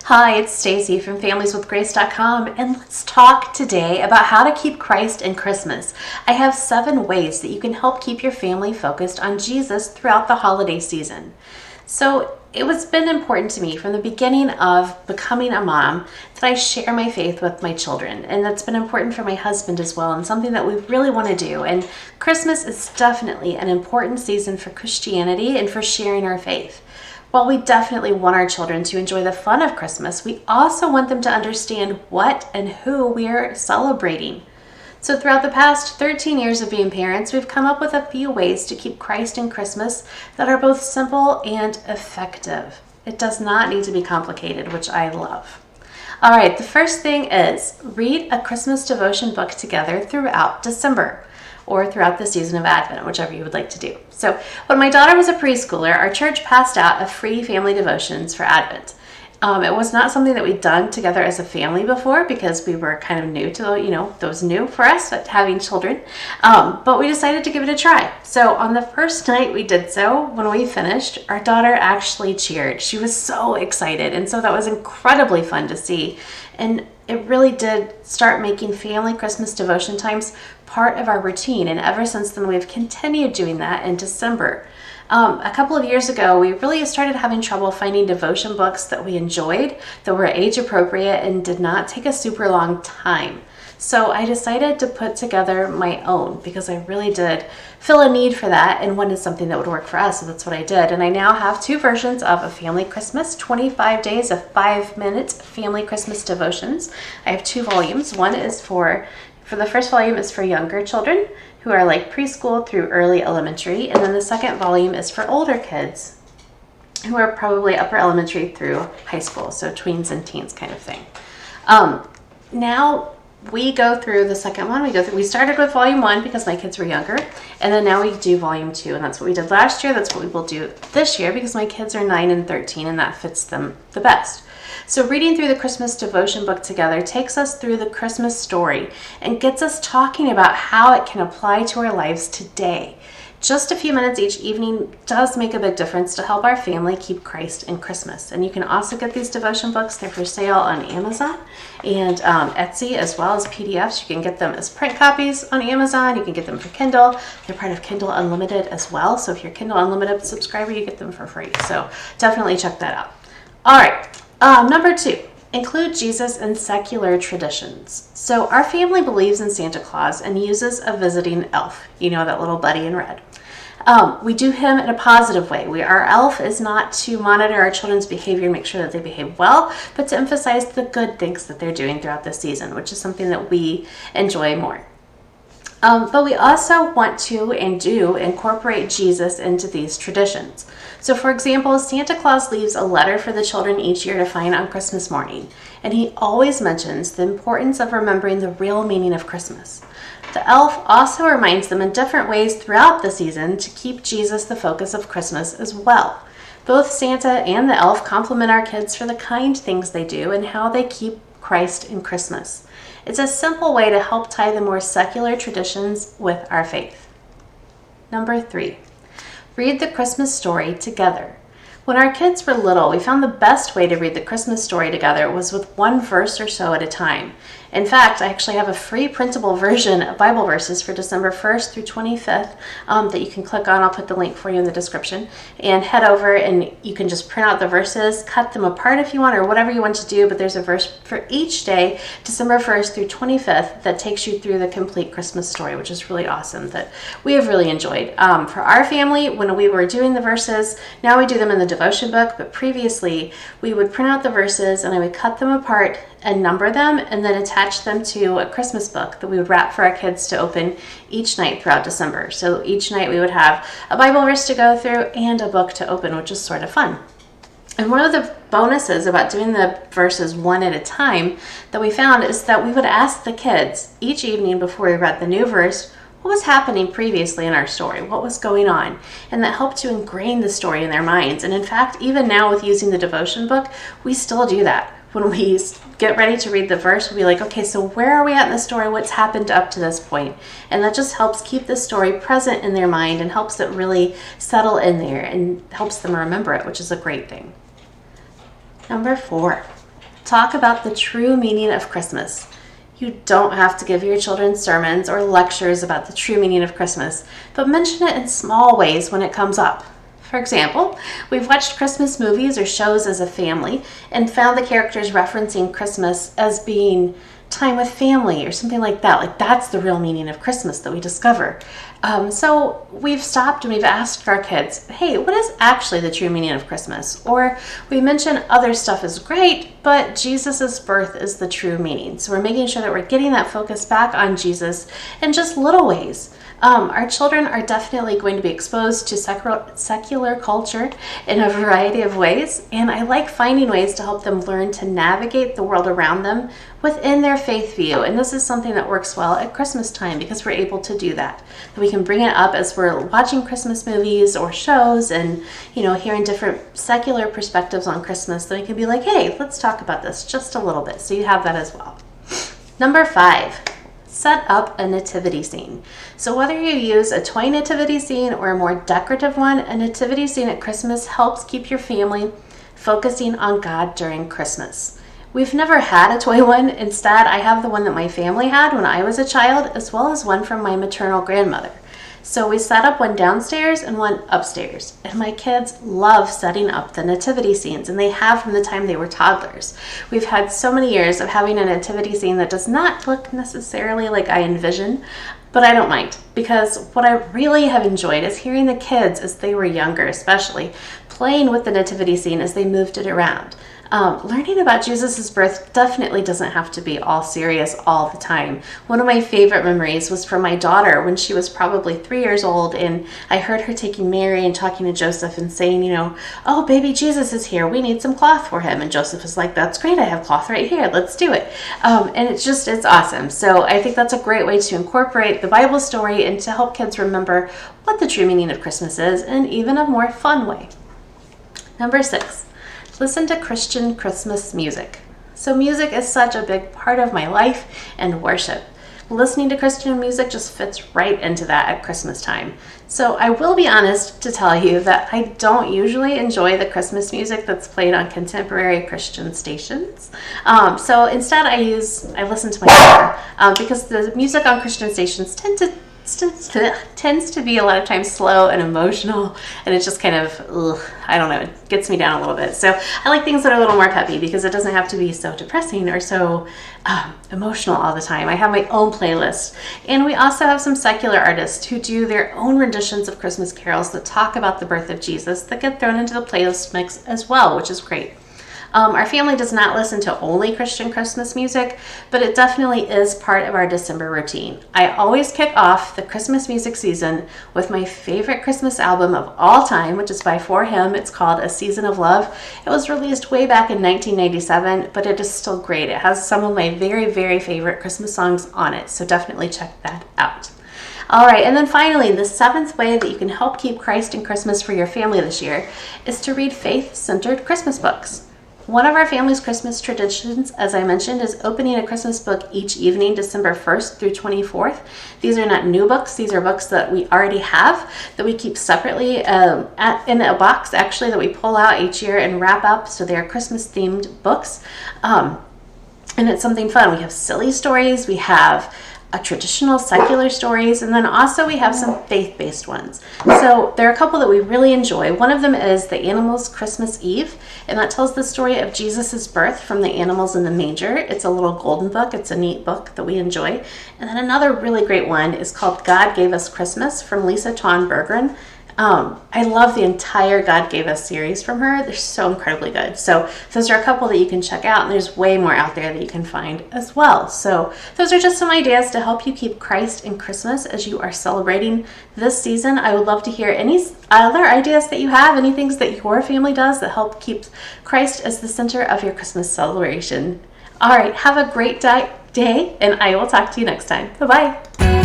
Hi, it's Stacy from FamiliesWithGrace.com, and let's talk today about how to keep Christ in Christmas. I have 7 ways that you can help keep your family focused on Jesus throughout the holiday season. So it has been important to me from the beginning of becoming a mom that I share my faith with my children, and that's been important for my husband as well, and something that we really want to do. And Christmas is definitely an important season for Christianity and for sharing our faith. While we definitely want our children to enjoy the fun of Christmas, we also want them to understand what and who we are celebrating. So throughout the past 13 years of being parents, we've come up with a few ways to keep Christ in Christmas that are both simple and effective. It does not need to be complicated, which I love. All right, the first thing is read a Christmas devotion book together throughout December, or throughout the season of Advent, whichever you would like to do. So when my daughter was a preschooler, our church passed out a free family devotions for Advent. It was not something that we'd done together as a family before because we were kind of new to, that was new for us, having children. But we decided to give it a try. So on the first night we did so, when we finished, our daughter actually cheered. She was so excited. And so that was incredibly fun to see. And it really did start making family Christmas devotion times part of our routine. And ever since then, we've continued doing that in December. A couple of years ago, we really started having trouble finding devotion books that we enjoyed, that were age appropriate, and did not take a super long time. So I decided to put together my own because I really did feel a need for that and wanted something that would work for us. So that's what I did. And I now have 2 versions of A Family Christmas, 25 days of 5-minute family Christmas devotions. I have 2 volumes. One is for the first volume is for younger children who are like preschool through early elementary. And then the second volume is for older kids who are probably upper elementary through high school. So tweens and teens kind of thing. Now we go through the second one. We started with volume 1 because my kids were younger. And then now we do volume 2. And that's what we did last year. That's what we will do this year because my kids are 9 and 13 and that fits them the best. So reading through the Christmas devotion book together takes us through the Christmas story and gets us talking about how it can apply to our lives today. Just a few minutes each evening does make a big difference to help our family keep Christ in Christmas. And you can also get these devotion books. They're for sale on Amazon and Etsy, as well as PDFs. You can get them as print copies on Amazon. You can get them for Kindle. They're part of Kindle Unlimited as well. So if you're a Kindle Unlimited subscriber, you get them for free. So definitely check that out. All right. Number 2, include Jesus in secular traditions. So our family believes in Santa Claus and uses a visiting elf. You know, that little buddy in red. We do him in a positive way. Our elf is not to monitor our children's behavior and make sure that they behave well, but to emphasize the good things that they're doing throughout the season, which is something that we enjoy more. But we also want to and do incorporate Jesus into these traditions. So for example, Santa Claus leaves a letter for the children each year to find on Christmas morning. And he always mentions the importance of remembering the real meaning of Christmas. The elf also reminds them in different ways throughout the season to keep Jesus the focus of Christmas as well. Both Santa and the elf compliment our kids for the kind things they do and how they keep Christ in Christmas. It's a simple way to help tie the more secular traditions with our faith. Number 3, read the Christmas story together. When our kids were little, we found the best way to read the Christmas story together was with 1 verse or so at a time. In fact, I actually have a free printable version of Bible verses for December 1st through 25th that you can click on. I'll put the link for you in the description. And head over and you can just print out the verses, cut them apart if you want, or whatever you want to do. But there's a verse for each day, December 1st through 25th, that takes you through the complete Christmas story, which is really awesome, that we have really enjoyed. For our family, when we were doing the verses, now we do them in the devotion book, but previously we would print out the verses and I would cut them apart and number them and then attach them to a Christmas book that we would wrap for our kids to open each night throughout December. So each night we would have a Bible verse to go through and a book to open, which is sort of fun. And one of the bonuses about doing the verses one at a time that we found is that we would ask the kids each evening before we read the new verse, what was happening previously in our story? What was going on? And that helped to ingrain the story in their minds. And in fact, even now with using the devotion book, we still do that. When we get ready to read the verse, we'll be like, okay, so where are we at in the story? What's happened up to this point? And that just helps keep the story present in their mind and helps it really settle in there and helps them remember it, which is a great thing. Number 4, talk about the true meaning of Christmas. You don't have to give your children sermons or lectures about the true meaning of Christmas, but mention it in small ways when it comes up. For example, we've watched Christmas movies or shows as a family and found the characters referencing Christmas as being time with family or something like that. Like, that's the real meaning of Christmas that we discover. So we've stopped and we've asked our kids, hey, what is actually the true meaning of Christmas? Or we mention other stuff is great, but Jesus's birth is the true meaning. So we're making sure that we're getting that focus back on Jesus in just little ways. Our children are definitely going to be exposed to secular culture in a variety of ways, and I like finding ways to help them learn to navigate the world around them within their faith view. And this is something that works well at Christmas time because we're able to do that. We can bring it up as we're watching Christmas movies or shows and, hearing different secular perspectives on Christmas. Then we can be like, hey, let's talk about this just a little bit. So you have that as well. Number 5. Set up a nativity scene. So whether you use a toy nativity scene or a more decorative one, a nativity scene at Christmas helps keep your family focusing on God during Christmas. We've never had a toy one. Instead, I have the one that my family had when I was a child, as well as one from my maternal grandmother. So we set up one downstairs and one upstairs. And my kids love setting up the nativity scenes, and they have from the time they were toddlers. We've had so many years of having a nativity scene that does not look necessarily like I envision, but I don't mind, because what I really have enjoyed is hearing the kids, as they were younger especially, playing with the nativity scene as they moved it around. Learning about Jesus' birth definitely doesn't have to be all serious all the time. One of my favorite memories was from my daughter when she was probably 3 years old, and I heard her taking Mary and talking to Joseph and saying, oh, baby Jesus is here. We need some cloth for him. And Joseph was like, that's great. I have cloth right here. Let's do it. And it's awesome. So I think that's a great way to incorporate the Bible story and to help kids remember what the true meaning of Christmas is in even a more fun way. Number 6. Listen to Christian Christmas music. So music is such a big part of my life and worship. Listening to Christian music just fits right into that at Christmas time. So I will be honest to tell you that I don't usually enjoy the Christmas music that's played on contemporary Christian stations. So instead I listen to my car because the music on Christian stations tends to be a lot of times slow and emotional, and it's just kind of, I don't know, it gets me down a little bit. So I like things that are a little more peppy because it doesn't have to be so depressing or so emotional all the time. I have my own playlist, and we also have some secular artists who do their own renditions of Christmas carols that talk about the birth of Jesus that get thrown into the playlist mix as well, which is great. Our family does not listen to only Christian Christmas music, but it definitely is part of our December routine. I always kick off the Christmas music season with my favorite Christmas album of all time, which is by For Him. It's called A Season of Love. It was released way back in 1997, but it is still great. It has some of my very, very favorite Christmas songs on it, so definitely check that out. All right, and then finally, the 7th way that you can help keep Christ in Christmas for your family this year is to read faith-centered Christmas books. One of our family's Christmas traditions, as I mentioned, is opening a Christmas book each evening, December 1st through 24th. These are not new books. These are books that we already have that we keep separately in a box, actually, that we pull out each year and wrap up. So they are Christmas-themed books. And it's something fun. We have silly stories. We have traditional secular stories, and then also we have some faith-based ones. So there are a couple that we really enjoy. One of them is The Animals Christmas Eve, and that tells the story of Jesus' birth from the animals in the manger. It's a little golden book. It's a neat book that we enjoy. And then another really great one is called God Gave Us Christmas from Lisa Tawn Berggren. I love the entire God Gave Us series from her. They're so incredibly good. So those are a couple that you can check out, and there's way more out there that you can find as well. So those are just some ideas to help you keep Christ in Christmas as you are celebrating this season. I would love to hear any other ideas that you have, any things that your family does that help keep Christ as the center of your Christmas celebration. All right, have a great day, and I will talk to you next time. Bye-bye.